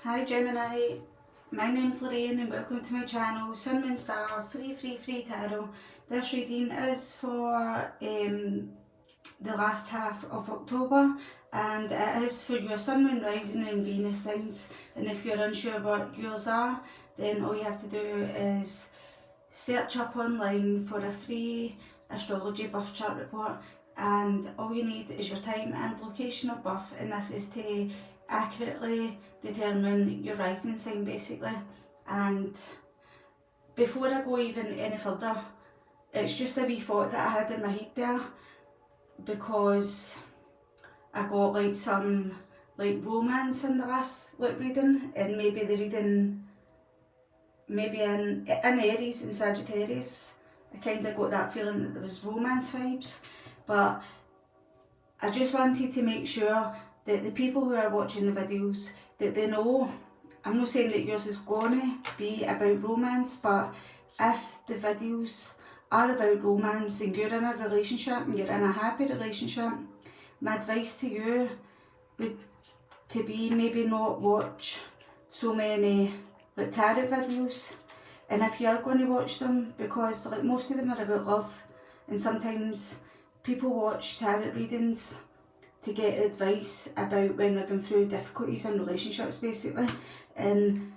Hi Gemini, my name's Lorraine and welcome to my channel, Sun, Moon, Star, free tarot. This reading is for the last half of October, and it is for your Sun, Moon, Rising and Venus signs. And if you're unsure what yours are, then all you have to do is search up online for a free astrology birth chart report, and all you need is your time and location of birth, and this is to accurately determine your rising sign basically. And before I go even any further, it's just a wee thought that I had in my head there, because I got like some like romance in the last reading, and maybe the reading maybe in Aries and Sagittarius, I kind of got that feeling that there was romance vibes. But I just wanted to make sure that the people who are watching the videos, that they know, I'm not saying that yours is gonna be about romance, but if the videos are about romance and you're in a relationship and you're in a happy relationship, my advice to you would to be maybe not watch so many like tarot videos, and if you are going to watch them, because like most of them are about love, and sometimes people watch tarot readings to get advice about when they're going through difficulties in relationships basically, and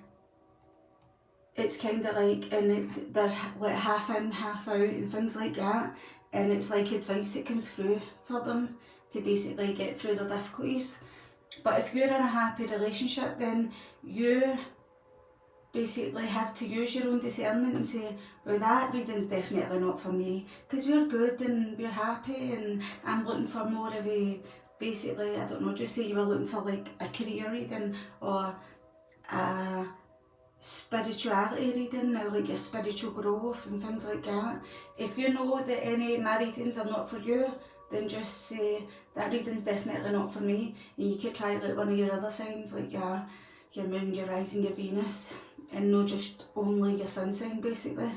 it's kind of like, and they're like half in half out and things like that, and it's like advice that comes through for them to basically get through their difficulties. But if you're in a happy relationship, then you basically have to use your own discernment and say, well, that reading's definitely not for me, because we're good and we're happy and I'm looking for more of a, basically, I don't know, just say you were looking for like a career reading or a spirituality reading, or like your spiritual growth and things like that. If you know that any of my readings are not for you, then just say that reading's definitely not for me, and you could try like one of your other signs, like your moon, your rising, your Venus, and not just only your sun sign basically.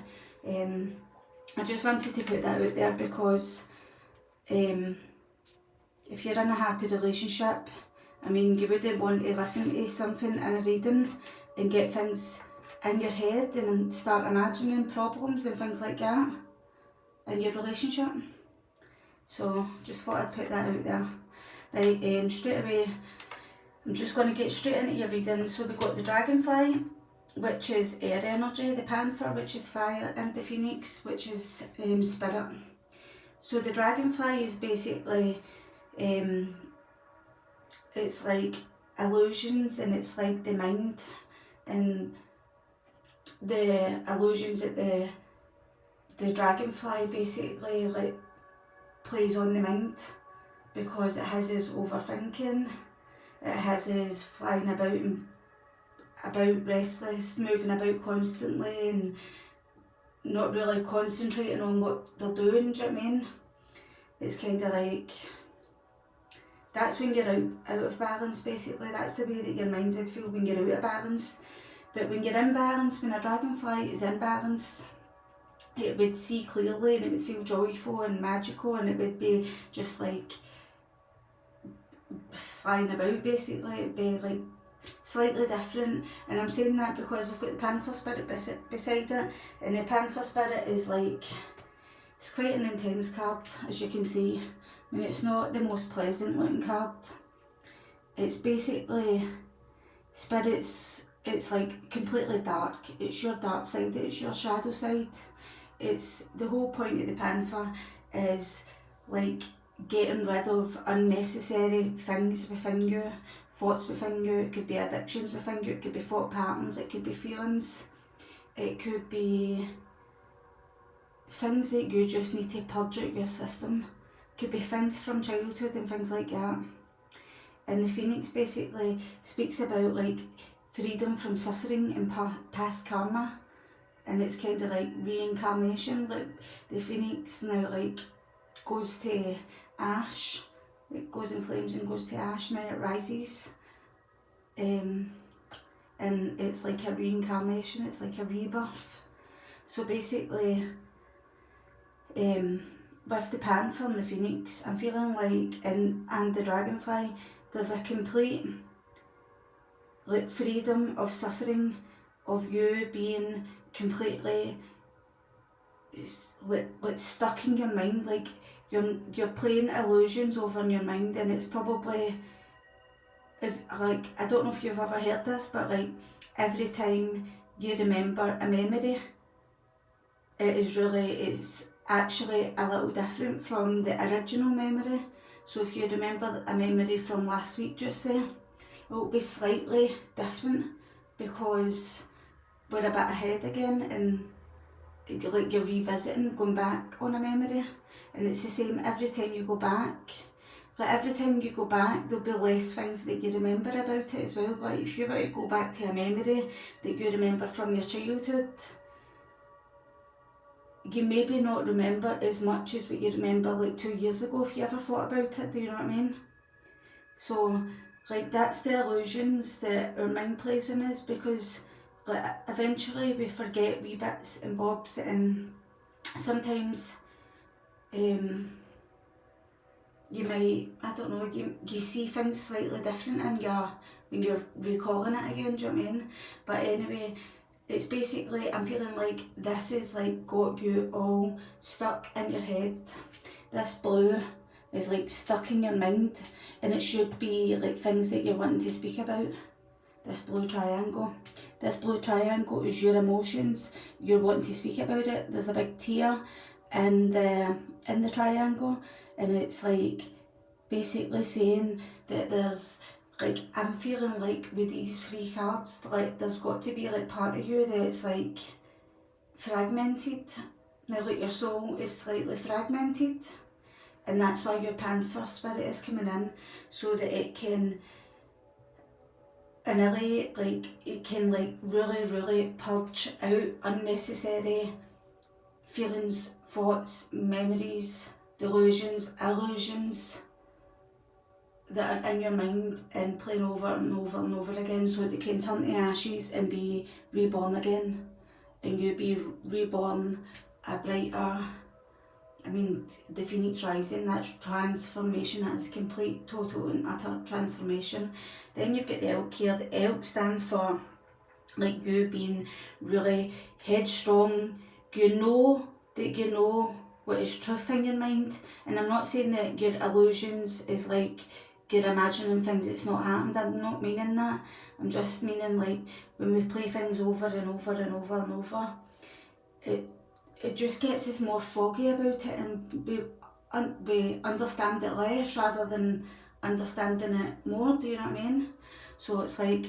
I just wanted to put that out there because if you're in a happy relationship, I mean, you wouldn't want to listen to something in a reading and get things in your head and start imagining problems and things like that in your relationship. So just thought I'd put that out there. Right, straight away, I'm just going to get straight into your reading. So we got the dragonfly, which is air energy, the panther, which is fire, and the phoenix, which is spirit. So the dragonfly is basically, it's like illusions, and it's like the mind, and the illusions that the dragonfly basically like plays on the mind, because it has us overthinking, it has us flying about and about restless, moving about constantly and not really concentrating on what they're doing, do you know what I mean? It's kind of like, that's when you're out of balance basically. That's the way that your mind would feel when you're out of balance. But when you're in balance, when a dragonfly is in balance, it would see clearly and it would feel joyful and magical, and it would be just like flying about basically. It'd be like slightly different, and I'm saying that because we've got the panther spirit beside it, and the panther spirit is like, it's quite an intense card, as you can see. I mean, it's not the most pleasant looking card. It's basically spirits, it's like completely dark. It's your dark side, it's your shadow side. It's the whole point of the panther is like getting rid of unnecessary things within you, thoughts within you. It could be addictions within you, it could be thought patterns, it could be feelings, it could be things that you just need to purge out your system. It could be things from childhood and things like that. And the phoenix basically speaks about like freedom from suffering and past karma, and it's kind of like reincarnation. Like the phoenix now like goes to ash, it goes in flames and goes to ash, and then it rises, and it's like a reincarnation, it's like a rebirth. So basically, with the panther and the phoenix, I'm feeling like, and the dragonfly, there's a complete like freedom of suffering, of you being completely like stuck in your mind, like you're playing illusions over in your mind, and it's probably, if like, I don't know if you've ever heard this, but like every time you remember a memory, it's actually a little different from the original memory. So if you remember a memory from last week, just say, it will be slightly different because we're a bit ahead again, and like you're revisiting, going back on a memory. And it's the same every time you go back. Like every time you go back, there'll be less things that you remember about it as well. Like if you were to go back to a memory that you remember from your childhood, you maybe not remember as much as what you remember like 2 years ago if you ever thought about it, do you know what I mean? So like that's the illusions that our mind plays on us, because like eventually we forget wee bits and bobs, and sometimes you might, I don't know, you see things slightly different in when you're recalling it again, do you know what I mean? But anyway, it's basically, I'm feeling like this is like got you all stuck in your head. This blue is like stuck in your mind, and it should be like things that you're wanting to speak about. This blue triangle. This blue triangle is your emotions. You're wanting to speak about it. There's a big tear in the triangle, and it's like basically saying that there's like, I'm feeling like with these 3 cards, like there's got to be like part of you that's like fragmented. Now like your soul is slightly fragmented, and that's why your Panther spirit is coming in, so that it can annihilate, like it can like really purge out unnecessary feelings, thoughts, memories, delusions, illusions that are in your mind and playing over and over and over again, so that they can turn to ashes and be reborn again, and you be reborn a brighter, I mean, the Phoenix Rising, that's transformation, that's complete, total and utter transformation. Then you've got the elk here. The elk stands for like you being really headstrong. You know that you know what is truth in your mind, and I'm not saying that your illusions is like you're imagining things that's not happened. I'm not meaning that. I'm just meaning like when we play things over and over and over and over, it just gets us more foggy about it, and we understand it less rather than understanding it more, do you know what I mean? So it's like,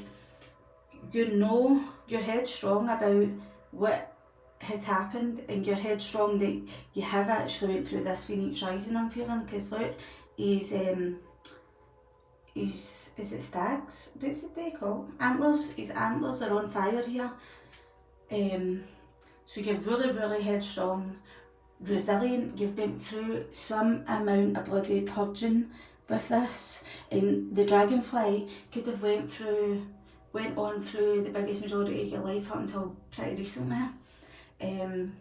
you know, you're headstrong about what had happened, and you're headstrong that you have actually went through this Phoenix Rising, I'm feeling, because look, is it stags? What's it they called? Antlers. His antlers are on fire here. So you're really headstrong, resilient. You've been through some amount of bloody purging with this, and the dragonfly could have went on through the biggest majority of your life up until pretty recently. And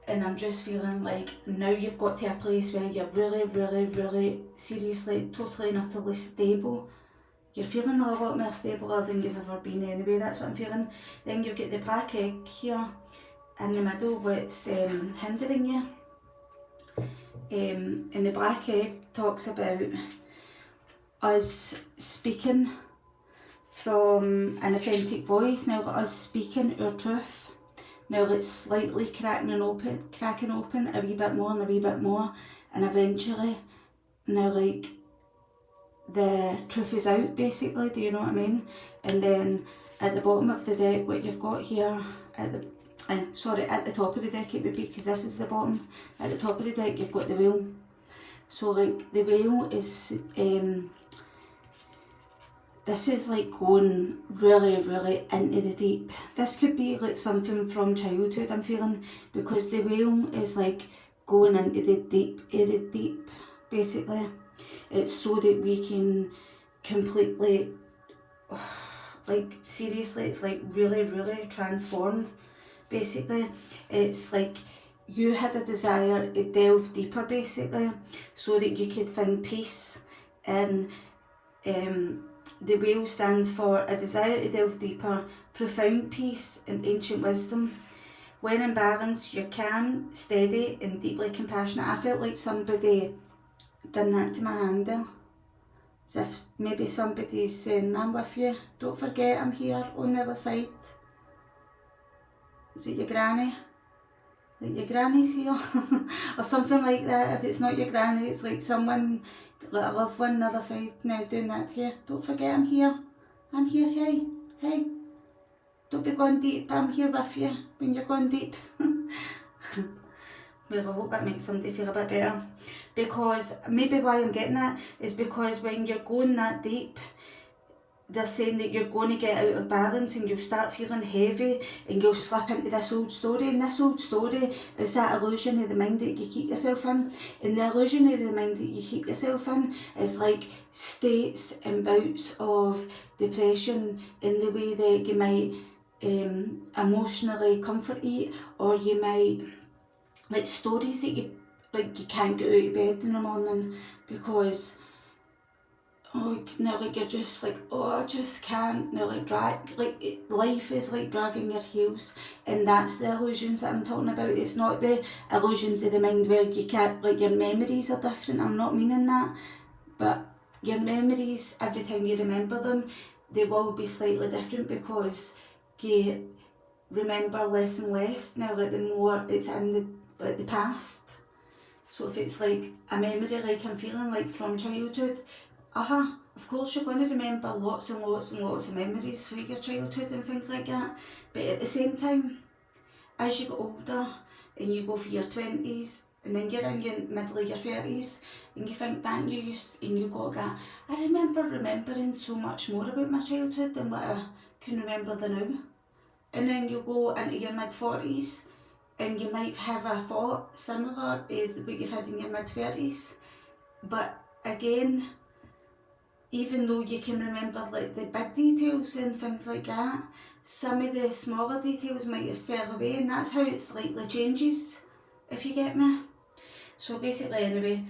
I'm just feeling like now you've got to a place where you're really seriously, totally and utterly stable. You're feeling a lot more stabler than you've ever been anyway, that's what I'm feeling. Then you've got the black egg here in the middle, what's hindering you. And the black egg talks about us speaking from an authentic voice. Now us speaking our truth. Now it's slightly cracking open a wee bit more and a wee bit more, and eventually now like the truth is out basically, do you know what I mean? And then at the bottom of the deck, what you've got here at the at the top of the deck it would be, because this is the bottom. At the top of the deck you've got the wheel. So like the wheel is this is like going really into the deep. This could be like something from childhood, I'm feeling, because the wheel is like going into the deep basically. It's so that we can completely, like seriously, it's like really transform basically. It's like you had a desire to delve deeper basically, so that you could find peace in the wheel stands for a desire to delve deeper, profound peace and ancient wisdom. When in balance, you're calm, steady and deeply compassionate. I felt like somebody done that to my hand there. As if maybe somebody's saying, I'm with you, don't forget I'm here on the other side. Is it your granny? Like your granny's here? Or something like that. If it's not your granny, it's like someone, like a loved one on the other side now doing that to you. Don't forget I'm here. I'm here, hey, hey. Don't be going deep, I'm here with you when you're going deep. Well, I hope that makes somebody feel a bit better. Because maybe why I'm getting that is because when you're going that deep, they're saying that you're going to get out of balance and you'll start feeling heavy and you'll slip into this old story. And this old story is that illusion of the mind that you keep yourself in. And the illusion of the mind that you keep yourself in is like states and bouts of depression in the way that you might emotionally comfort eat, or you might like stories that you can't get out of bed in the morning because you're just like, I just can't. Life is like dragging your heels, and that's the illusions that I'm talking about. It's not the illusions of the mind where you can't, like, your memories are different. I'm not meaning that, but your memories, every time you remember them, they will be slightly different because you remember less and less now, like the more it's in the past. So if it's like a memory like I'm feeling like from childhood, of course you're going to remember lots and lots and lots of memories from your childhood and things like that. But at the same time, as you get older and you go for your 20s and then you're in your middle of your 30s and you think back and you got that, I remember remembering so much more about my childhood than what I can remember the now. And then you go into your mid-40s and you might have a thought similar to what you've had in your mid-30s. But again, even though you can remember like the big details and things like that, some of the smaller details might have fell away, and that's how it slightly changes, if you get me. So basically anyway,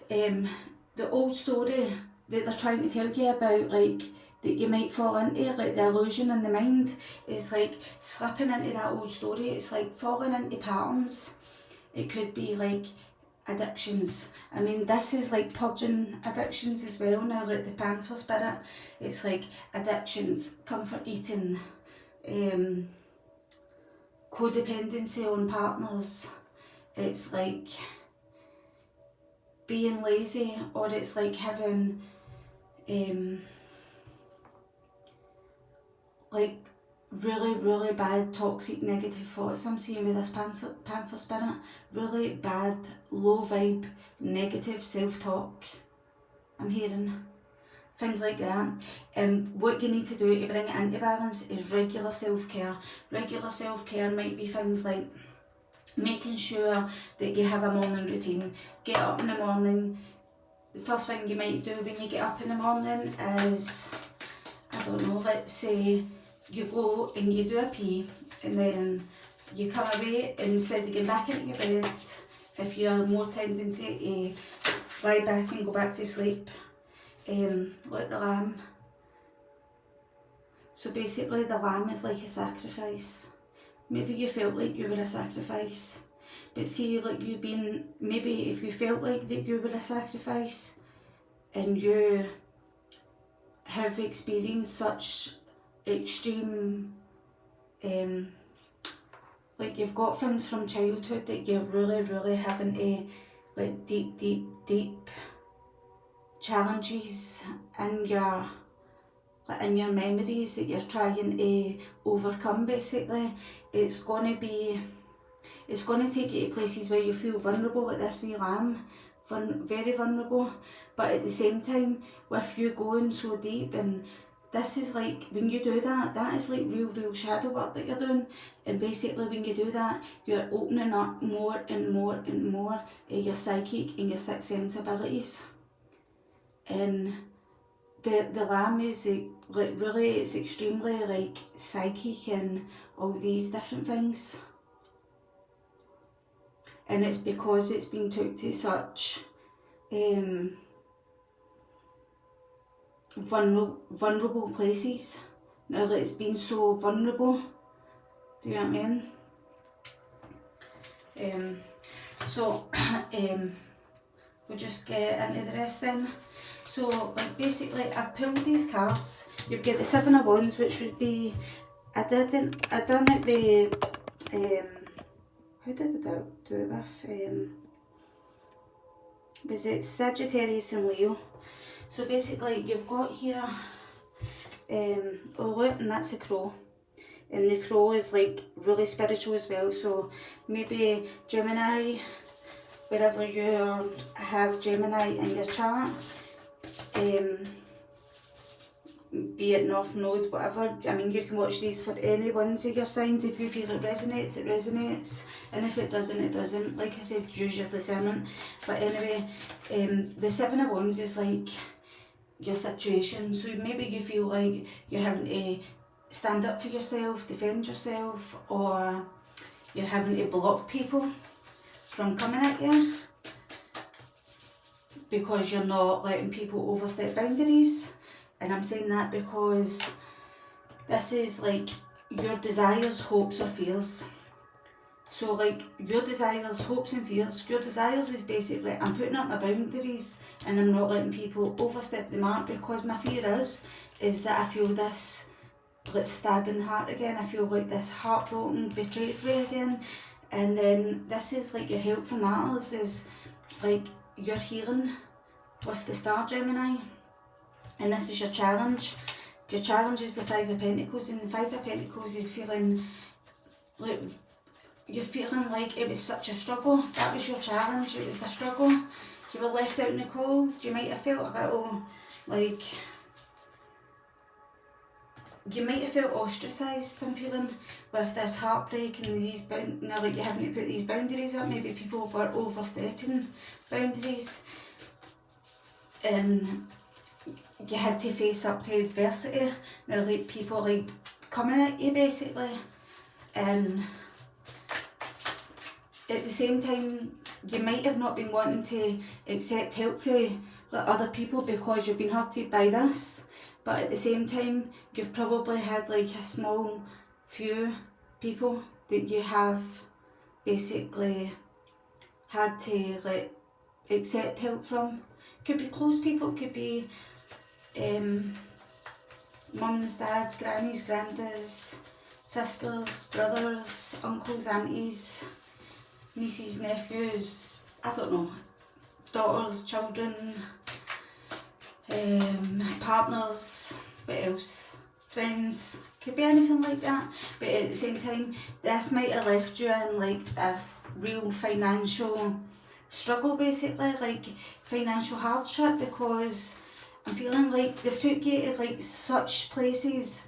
the old story that they're trying to tell you about, like, that you might fall into, like the illusion in the mind, is like slipping into that old story. It's like falling into patterns. It could be like addictions. I mean, this is like purging addictions as well now, like the panther spirit. It's like addictions, comfort eating, codependency on partners. It's like being lazy, or it's like having like really bad toxic negative thoughts. I'm seeing with this panther spirit, really bad low vibe negative self-talk I'm hearing, things like that. And what you need to do to bring it into balance is regular self-care. Regular self-care might be things like making sure that you have a morning routine. Get up in the morning. The first thing you might do when you get up in the morning is, I don't know, let's say you go and you do a pee and then you come away, and instead of getting back into your bed, if you're more tendency to lie back and go back to sleep, like the lamb. So basically the lamb is like a sacrifice. Maybe you felt like you were a sacrifice, but see, like maybe if you felt like that you were a sacrifice and you have experienced such extreme, like you've got things from childhood that you're really having to, like, deep challenges in your memories that you're trying to overcome. Basically, it's going to take you to places where you feel vulnerable, like this wee lamb, very vulnerable. But at the same time, with you going so deep, and this is like, when you do that, that is like real shadow work that you're doing. And basically when you do that, you're opening up more and more and more of your psychic and your sixth sense abilities. And the lamb is like really, it's extremely like psychic and all these different things. And it's because it's been took to such vulnerable places. Now that it's been so vulnerable, do you know what I mean? So we'll just get into the rest then. So like basically I've pulled these cards. You've got the Seven of Wands, which would be, I done it with, who did I do it with? Was it Sagittarius and Leo? So basically you've got here, oh look, and that's a crow. And the crow is like really spiritual as well, so maybe Gemini, wherever you have Gemini in your chart, be it North Node, whatever. I mean, you can watch these for any ones of your signs. If you feel it resonates, and if it doesn't, it doesn't. Like I said, use your discernment. But anyway, the Seven of Wands is like your situation. So maybe you feel like you're having to stand up for yourself, defend yourself, or you're having to block people from coming at you because you're not letting people overstep boundaries. And I'm saying that because this is like your desires, hopes or fears. So like your desires, hopes and fears, your desires is basically I'm putting up my boundaries and I'm not letting people overstep the mark, because my fear is that I feel this like stab in the heart again. I feel like this heartbroken, betrayed way again. And then this is like your helpful matters, is like your healing with the star Gemini. And this is your challenge. Your challenge is the Five of Pentacles, and the Five of Pentacles is feeling like you're feeling like it was such a struggle. That was your challenge, it was a struggle. You were left out in the cold. You might have felt a little like, you might have felt ostracised, I'm feeling, with this heartbreak and these like you're having to put these boundaries up. Maybe people were overstepping boundaries and you had to face up to adversity. Now like people like coming at you basically, and at the same time you might have not been wanting to accept help from like other people because you've been hurted by this, but at the same time you've probably had like a small few people that you have basically had to like accept help from. Could be close people, could be mums, dads, grannies, grandads, sisters, brothers, uncles, aunties, nieces, nephews, I don't know, daughters, children, partners, what else, friends, could be anything like that. But at the same time, this might have left you in like a real financial struggle basically, like financial hardship, because I'm feeling like they've took you to like such places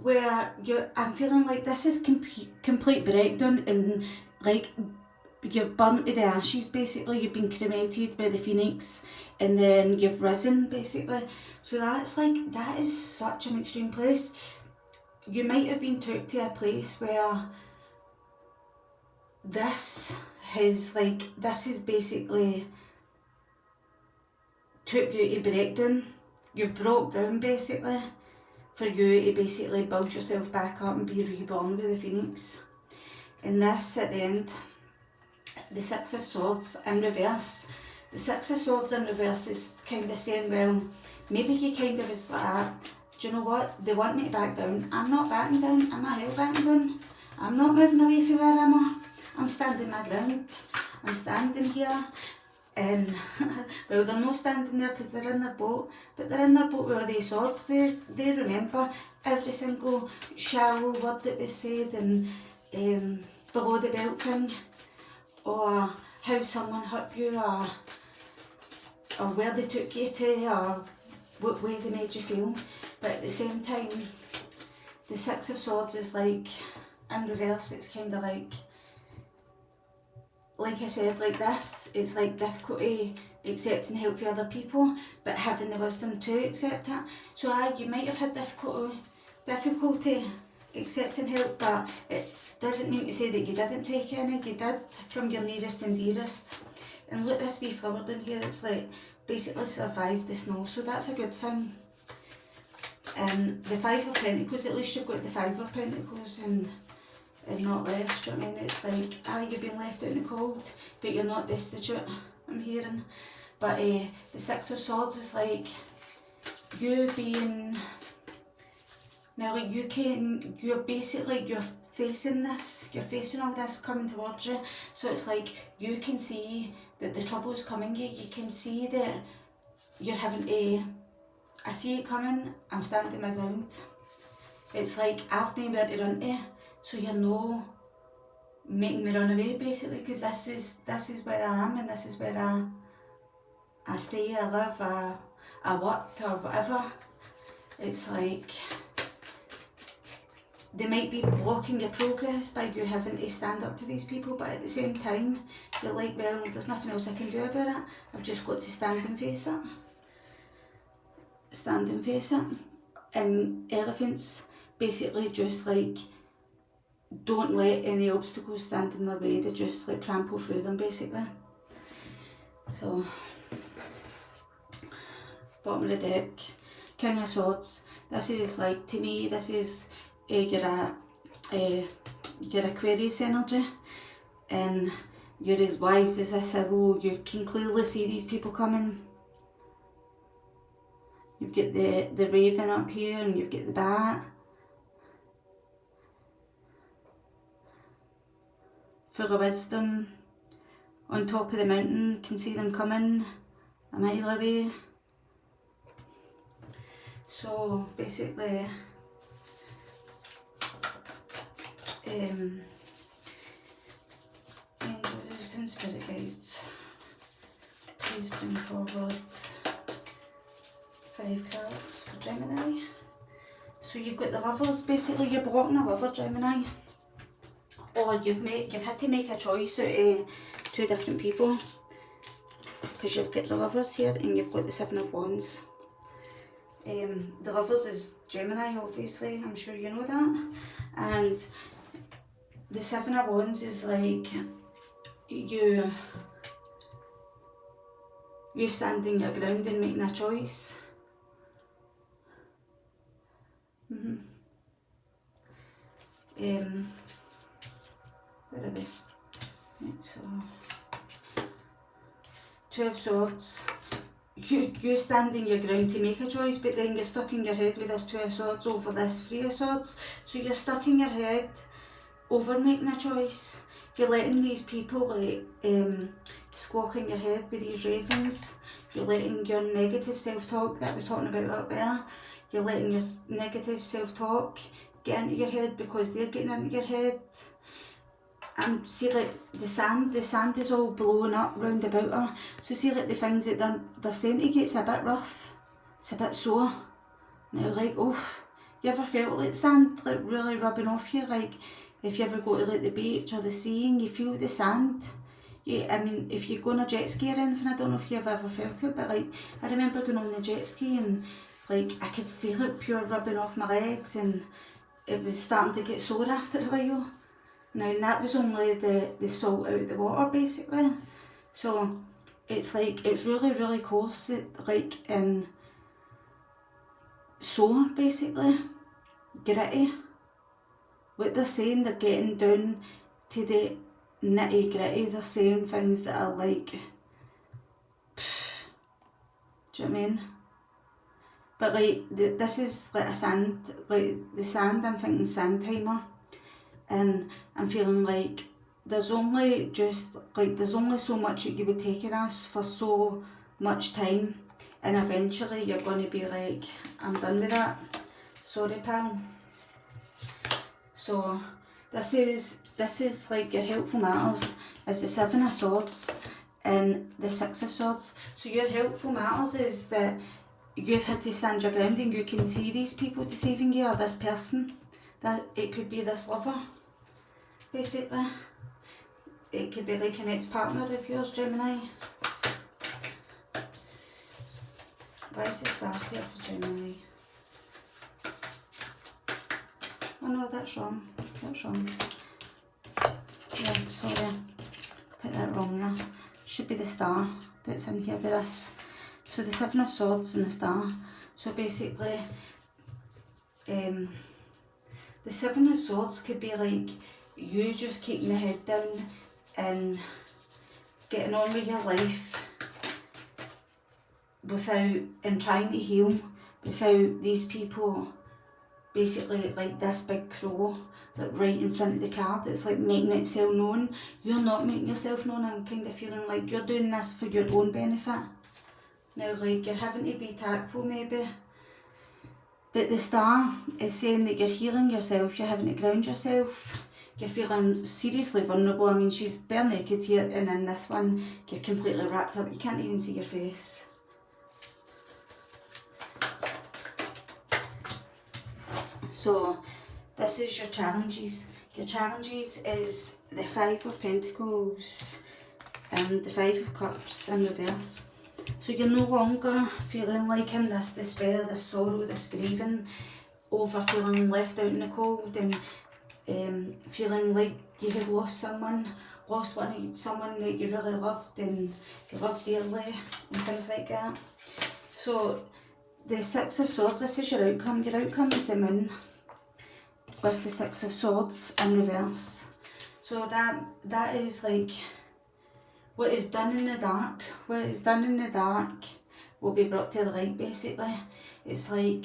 where I'm feeling like this is complete breakdown, and like you're burnt to the ashes basically. You've been cremated by the phoenix and then you've risen basically. So that's like, that is such an extreme place. You might have been took to a place where this is basically took you to breakdown. You've broke down basically for you to basically build yourself back up and be reborn with the phoenix. And this at the end, the Six of Swords in reverse. The Six of Swords in reverse is kind of saying, well, maybe you kind of was like, do you know what, they want me to back down. I'm not backing down, I'm not hell backing down. I'm not moving away from where I'm at. I'm standing my ground. I'm standing here. And well, they're not standing there because they're in their boat, but they're in their boat with their swords. They remember every single shallow word that was said, and below the belt thing, or how someone hurt you, or where they took you to, or what way they made you feel. But at the same time, the Six of Swords is like, in reverse, it's kind of like I said, like this, it's like difficulty accepting help from other people, but having the wisdom to accept it. So you might have had difficulty accepting help, but it doesn't mean to say that you didn't take any. You did, from your nearest and dearest. And look, this wee flower down here, it's like basically survived the snow, so that's a good thing. And the Five of Pentacles, at least you've got the Five of Pentacles and not left, do you know what I mean? It's like, you've been left out in the cold, but you're not destitute, I'm hearing. But the Six of Swords is like, you being, now like you're basically, you're facing this, you're facing all this coming towards you. So it's like, you can see that the trouble's coming, you can see that you're having to, I see it coming, I'm standing my ground. It's like, I've nowhere to run to, so you're no making me run away basically, because this is where I am, and this is where I stay, I live, I work or whatever. It's like, they might be blocking your progress by you having to stand up to these people, but at the same time, you're like, well, there's nothing else I can do about it, I've just got to stand and face it. Stand and face it. And elephants basically just like, don't let any obstacles stand in their way, they just like trample through them basically. So, bottom of the deck, King of Swords. This is like, to me, this is your Aquarius energy, and you're as wise as a sibyl. You can clearly see these people coming. You've got the raven up here, and you've got the bat. Full of wisdom, on top of the mountain, can see them coming a mile away. So basically, angels and spirit guides, please bring forward 5 cards for Gemini. So you've got the Lovers, basically you're blocking a lover, Gemini. Or you've had to make a choice out of 2 different people, because you've got the Lovers here and you've got the Seven of Wands. The Lovers is Gemini, obviously, I'm sure you know that. And the Seven of Wands is like, you standing your ground and making a choice. Where are we? Right, so 12 Swords. You standing your ground to make a choice, but then you're stuck in your head with this 2 of Swords over this 3 of Swords. So you're stuck in your head over making a choice. You're letting these people like squawk in your head with these ravens. You're letting your negative self-talk that I was talking about up there, you're letting your negative self-talk get into your head because they're getting into your head. And see, like the sand is all blowing up round about her. So see, like the things that they're saying to you, it's a bit rough, it's a bit sore. Now like, oh, you ever felt like sand like really rubbing off you? Like if you ever go to like the beach or the sea and you feel the sand. Yeah, I mean, if you go on a jet ski or anything, I don't know if you've ever felt it, but like I remember going on the jet ski and like I could feel it pure rubbing off my legs, and it was starting to get sore after a while. Now, and that was only the salt out of the water, basically. So, it's like, it's really, really coarse, like, and sore, basically. Gritty. What they're saying, they're getting down to the nitty gritty. They're saying things that are like, do you know what I mean? But like, this is like a sand, like the sand, I'm thinking sand timer. And I'm feeling like there's only so much that you would take in us for so much time, and eventually you're going to be like, I'm done with that, sorry pal. So this is like your helpful matters is the 7 of Swords and the 6 of Swords. So your helpful matters is that you've had to stand your ground and you can see these people deceiving you, or this person. That it could be this lover, basically. It could be like an ex-partner of yours, Gemini. Why is the star here for Gemini? Oh no, that's wrong. That's wrong. Yeah, sorry. Put that wrong there. Should be the star that's in here with this. So the 7 of Swords and the star. So basically, the Seven of Swords could be like you just keeping the head down and getting on with your life without, and trying to heal without these people basically like this big crow like right in front of the card. It's like making itself known. You're not making yourself known. I'm kind of feeling like you're doing this for your own benefit. Now like you're having to be tactful maybe. But the star is saying that you're healing yourself, you're having to ground yourself, you're feeling seriously vulnerable. I mean, she's bare naked here, and in this one, you're completely wrapped up, you can't even see your face. So, this is your challenges. Your challenges is the Five of Pentacles and the Five of Cups in reverse. So you're no longer feeling like in this despair, this sorrow, this grieving over feeling left out in the cold and feeling like you had lost someone that you really loved and you loved dearly and things like that. So the Six of Swords, this is your outcome. Your outcome is the Moon with the Six of Swords in reverse. So that is like what is done in the dark. What is done in the dark will be brought to the light basically. It's like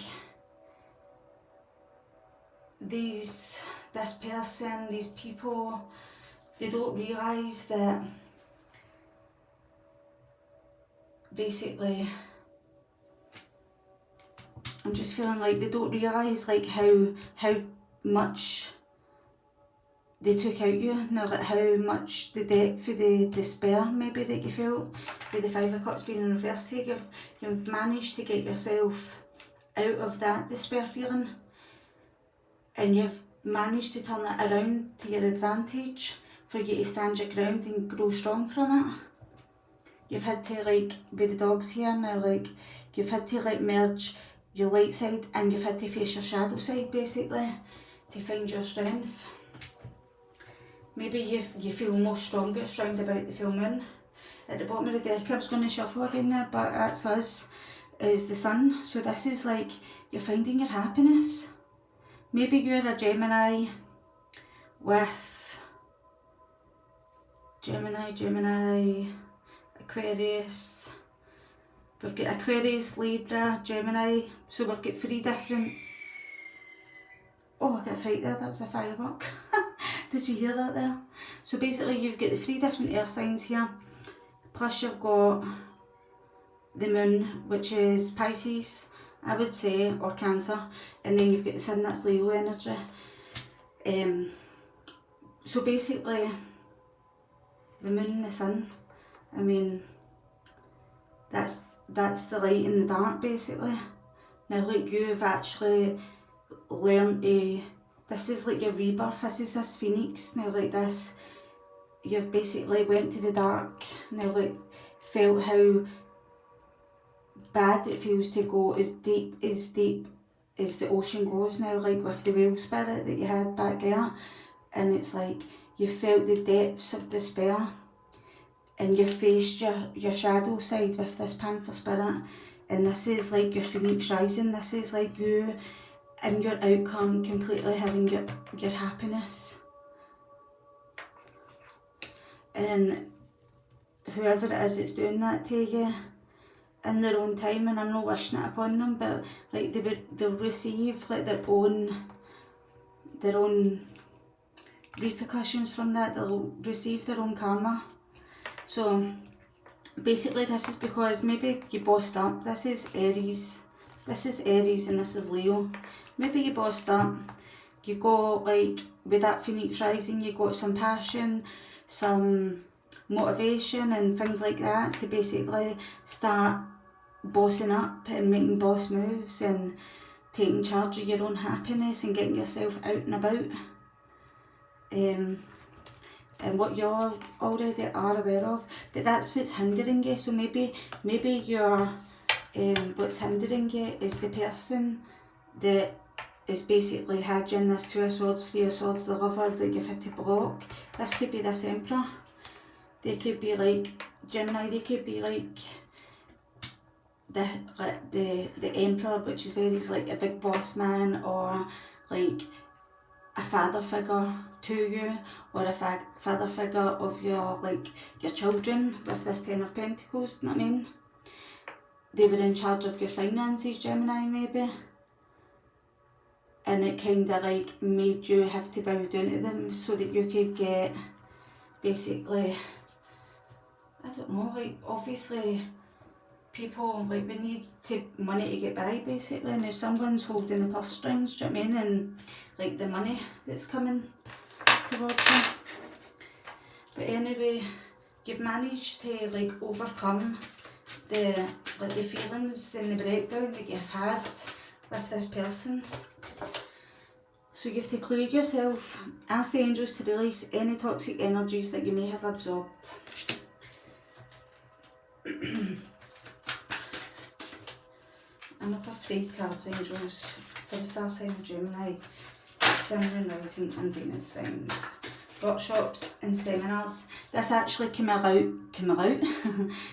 this person, these people, they don't realise that basically, I'm just feeling like they don't realise like how much they took out you, now like how much the depth of the despair maybe that you felt with the Five of Cups being in reverse here. You've managed to get yourself out of that despair feeling and you've managed to turn it around to your advantage for you to stand your ground and grow strong from it. You've had to like, with the dogs here now, like you've had to like merge your light side and you've had to face your shadow side basically to find your strength. Maybe you feel most strongest round about the full moon. At the bottom of the deck, I was going to shuffle again there, but that's us, is the Sun. So this is like, you're finding your happiness. Maybe you're a Gemini with Gemini, Aquarius. We've got Aquarius, Libra, Gemini. So we've got 3 different... Oh, I got a fright there, that was a firework. Did you hear that there? So basically you've got the 3 different air signs here, plus you've got the Moon, which is Pisces, I would say, or Cancer, and then you've got the Sun, that's Leo energy. So basically, the Moon and the Sun, I mean, that's the light and the dark basically. Now like you've actually learned to, this is like your rebirth, this is this phoenix, now like this, you've basically went to the dark, now like felt how bad it feels to go as deep as the ocean goes now, like with the whale spirit that you had back there, and it's like you felt the depths of despair and you faced your shadow side with this panther spirit, and this is like your phoenix rising, this is like you and your outcome completely having your happiness. And whoever it is that's doing that to you in their own time, and I'm not wishing it upon them, but like they'll receive like their own repercussions from that, they'll receive their own karma. So basically this is because maybe you bossed up. This is Aries and this is Leo. Maybe you bossed up, you got like, with that Phoenix rising, you got some passion, some motivation and things like that to basically start bossing up and making boss moves and taking charge of your own happiness and getting yourself out and about. And what you already are aware of, but that's what's hindering you. So maybe you're what's hindering you is the person that is basically had you in this 2 of Swords, 3 of Swords, the lover that you've had to block. This could be this Emperor. They could be like Gemini, they could be like the Emperor, which is Aries, like a big boss man, or like a father figure to you, or a father figure of your children with this Ten of Pentacles, you know what I mean? They were in charge of your finances, Gemini, maybe. And it kind of like made you have to bow down to them so that you could get, basically, I don't know, like obviously people, like we need money to get by, basically. Now someone's holding the purse strings, do you know what I mean? And like the money that's coming towards you. But anyway, you've managed to like overcome the feelings and the breakdown that you've had with this person. So you have to clear yourself, ask the angels to release any toxic energies that you may have absorbed. Another 3 cards, angels, for the star sign of Gemini, Sun, Moon, Rising and Venus signs. Workshops and seminars. This actually came out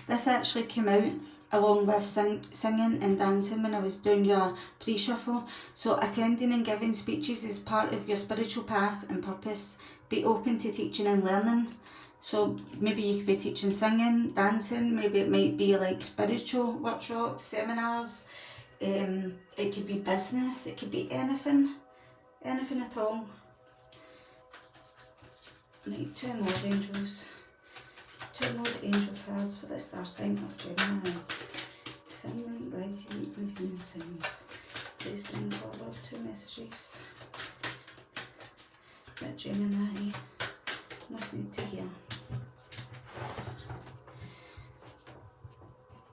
this actually came out along with singing and dancing when I was doing your pre-shuffle. So attending and giving speeches is part of your spiritual path and purpose. Be open to teaching and learning. So maybe you could be teaching singing, dancing, maybe it might be like spiritual workshops, seminars, it could be business, it could be anything at all. Right, 2 more angels. 2 more angel cards for the star sign of Gemini. Sun, rising and Venus signs. Please bring forward 2 messages that Gemini must need to hear.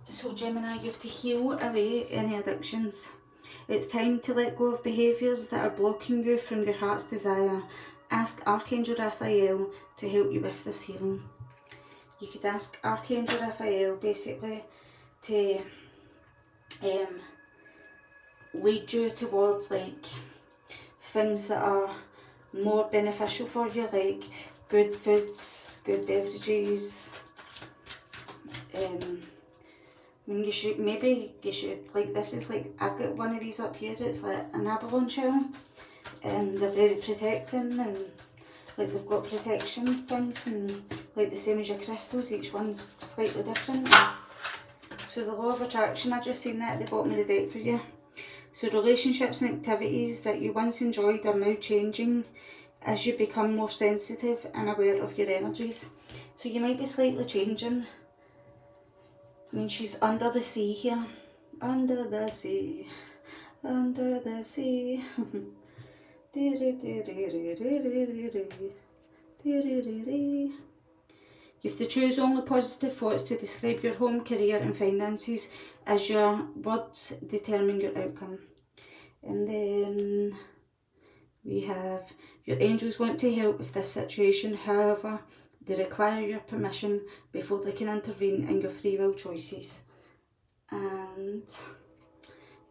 So Gemini, you have to heal away any addictions. It's time to let go of behaviours that are blocking you from your heart's desire. Ask Archangel Raphael to help you with this healing. You could ask Archangel Raphael basically to lead you towards like things that are more beneficial for you, like good foods, good beverages. You should like, this is like, I've got one of these up here, it's like an abalone shell, and they're very protecting, and like they've got protection things, and like the same as your crystals, each one's slightly different. So the law of attraction, I just seen that at the bottom of the deck for you. So relationships and activities that you once enjoyed are now changing as you become more sensitive and aware of your energies. So you might be slightly changing. I mean, she's under the sea here. Under the sea. Under the sea. You have to choose only positive thoughts to describe your home, career and finances, as your words determine your outcome. And then we have, your angels want to help with this situation, however, they require your permission before they can intervene in your free will choices. And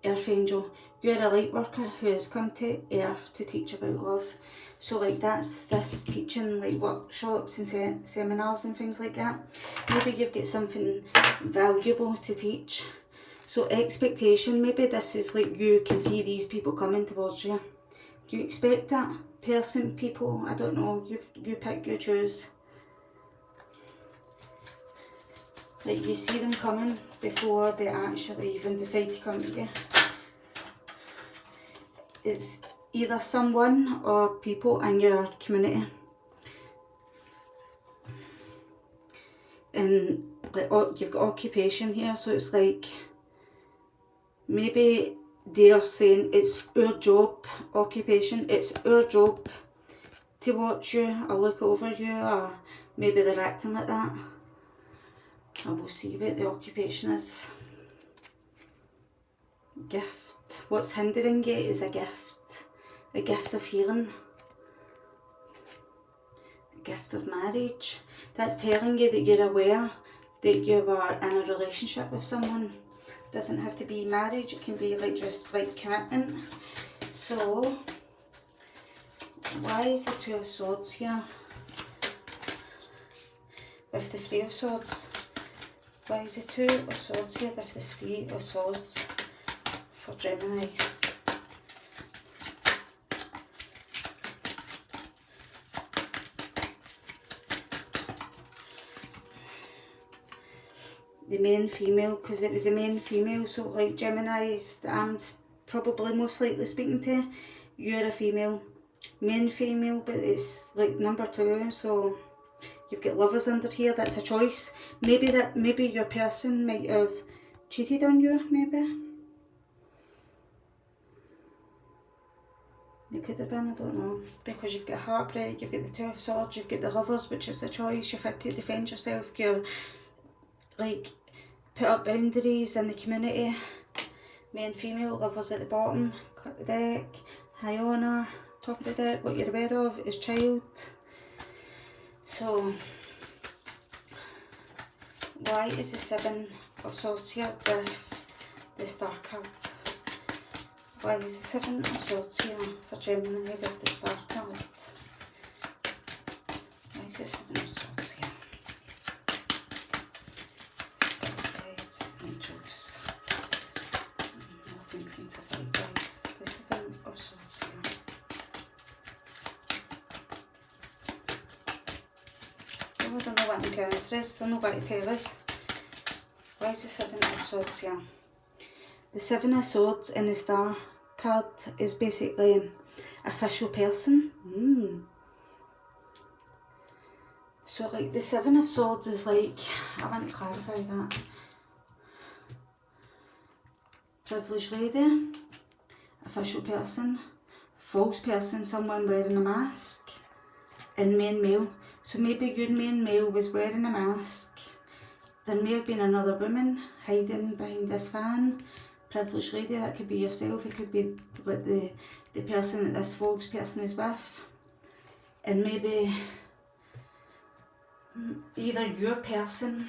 Earth Angel, you're a light worker who has come to Earth to teach about love. So like that's this teaching, like workshops and seminars and things like that. Maybe you've got something valuable to teach. So expectation, maybe this is like you can see these people coming towards you. Do you expect that? Person, people, I don't know, you pick, you choose. Like you see them coming before they actually even decide to come to you. It's either someone or people in your community. And like, you've got occupation here, so it's like maybe they're saying it's our job, occupation, it's our job to watch you or look over you, or maybe they're acting like that. I will see what the occupation is. Gift. What's hindering you is a gift of healing, a gift of marriage. That's telling you that you're aware that you are in a relationship with someone. It doesn't have to be marriage, it can be like just like commitment. So, why is the Two of Swords here with the Three of Swords? Why is the Two of Swords here with the Three of Swords for Gemini? The main female, because it was the main female, so like Geminis that I'm probably most likely speaking to, you're a female. Main female, but it's like number 2, so you've got lovers under here. That's a choice. Maybe your person might have cheated on you, maybe. They could have done, I don't know. Because you've got heartbreak, you've got the Two of Swords, you've got the lovers, which is a choice. You've had to defend yourself, you're like put up boundaries in the community. Main female, lovers at the bottom, cut the deck, high honour, top of the deck. What you're aware of is child. So why is the Seven of Swords here with the Star card? Why is the Seven of Swords here for Gemini with the Star card? Why is the Seven of Swords here? Guides, angels, loving things of light. Why is the Seven of Swords here? Oh, I don't know what the answer is. I don't know what to tell us. Why is the Seven of Swords here? The Seven of Swords in the Star card is basically official person. So like the Seven of Swords is like, I want to clarify that. Privileged lady, official person, false person, someone wearing a mask, and main male. So maybe your main male was wearing a mask. There may have been another woman hiding behind this fan. Privileged lady, that could be yourself, it could be like the person that this false person is with. And maybe either your person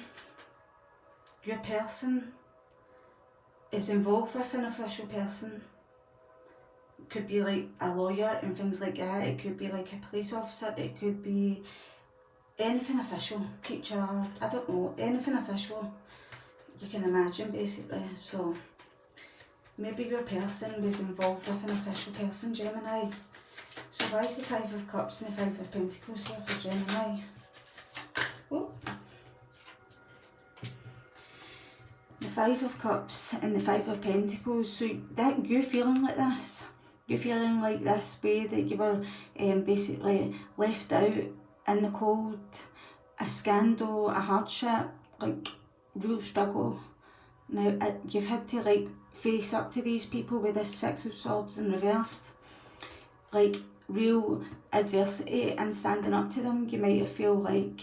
is involved with an official person. It could be like a lawyer and things like that. It could be like a police officer. It could be anything official, teacher, I don't know, anything official you can imagine basically. So maybe your person was involved with an official person, Gemini. So why is the Five of Cups and the Five of Pentacles here for Gemini? Oh. The Five of Cups and the Five of Pentacles, so that you're feeling like this. You're feeling like this way that you were basically left out in the cold, a scandal, a hardship, like real struggle. Now you've had to like face up to these people with this Six of Swords in reversed. Like real adversity and standing up to them. You might feel like,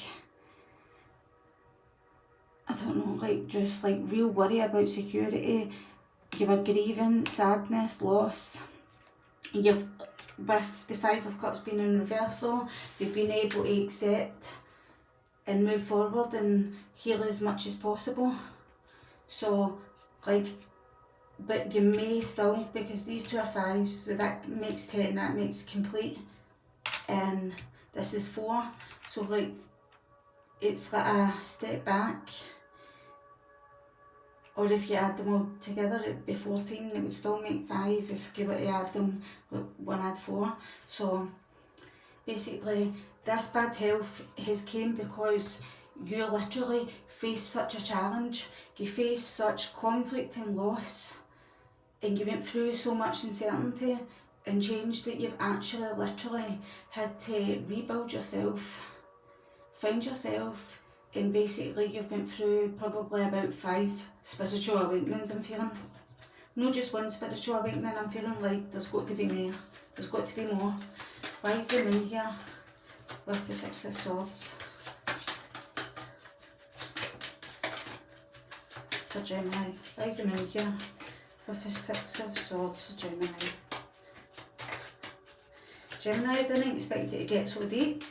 I don't know, like just like real worry about security. You were grieving, sadness, loss. You've, with the Five of Cups being in reverse though, you've been able to accept and move forward and heal as much as possible. So like, but you may still, because these two are fives, so that makes 10, that makes complete, and this is 4, so like it's like a step back. Or if you add them all together, it'd be 14, it would still make 5 if you were to add them, one add 4. So basically this bad health has came because you literally faced such a challenge, you faced such conflict and loss, and you went through so much uncertainty and change that you've actually literally had to rebuild yourself, find yourself. And basically you've been through probably about 5 spiritual awakenings, I'm feeling. Not just one spiritual awakening, I'm feeling like there's got to be more. There's got to be more. Why is the moon here with the Six of Swords for Gemini? Why is the moon here with the Six of Swords for Gemini? Gemini, I didn't expect it to get so deep.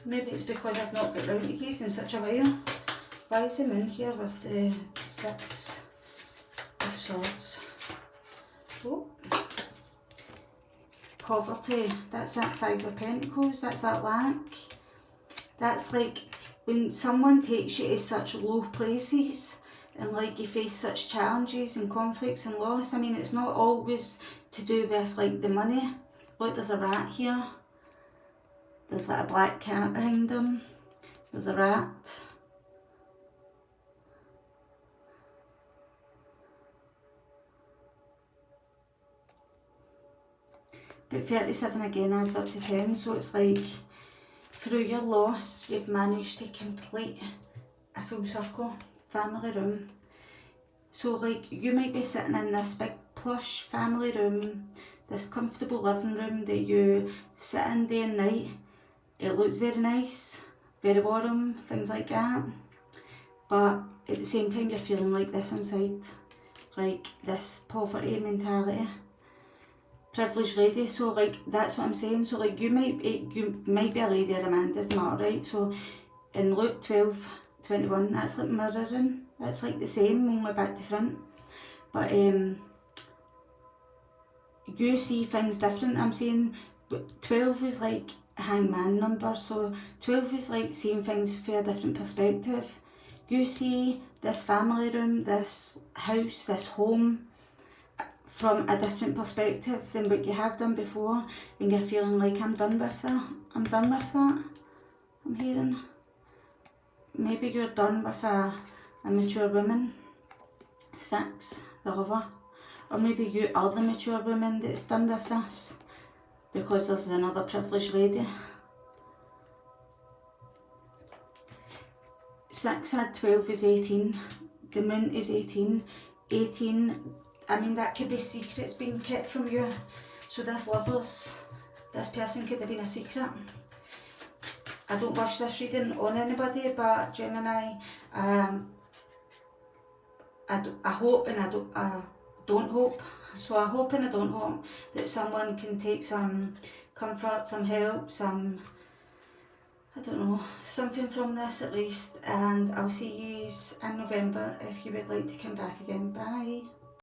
Maybe it's because I've not got round to these in such a while. Why is the moon here with the Six of Swords? Oh. Poverty, that's that Five of Pentacles, that's that lack. That's like when someone takes you to such low places and like you face such challenges and conflicts and loss, I mean, it's not always to do with like the money. Look, there's a rat here. There's like a black cat behind him. There's a rat. But 37 again adds up to 10, so it's like through your loss you've managed to complete a full circle. Family room. So like you might be sitting in this big plush family room, this comfortable living room that you sit in day and night. It looks very nice, very warm, things like that. But at the same time you're feeling like this inside. Like this poverty mentality. Privileged lady, so like that's what I'm saying. So like you might be a lady or a man, doesn't matter, right? So in Luke 12:21, that's like mirroring. That's like the same, only back to front. But you see things different. I'm saying 12 is like a hangman number, so 12 is like seeing things from a different perspective. You see this family room, this house, this home from a different perspective than what you have done before, and you're feeling like, I'm done with that. I'm done with that. I'm hearing. Maybe you're done with a mature woman. 6, the lover. Or maybe you are the mature woman that's done with this, because there's another privileged lady. 6 add 12 is 18. The moon is 18. 18, I mean, that could be secrets being kept from you. So this person could have been a secret. I don't wish this reading on anybody, but Gemini, I hope and I don't hope. So I hope and I don't hope that someone can take some comfort, some help, some, I don't know, something from this at least. And I'll see you in November if you would like to come back again. Bye.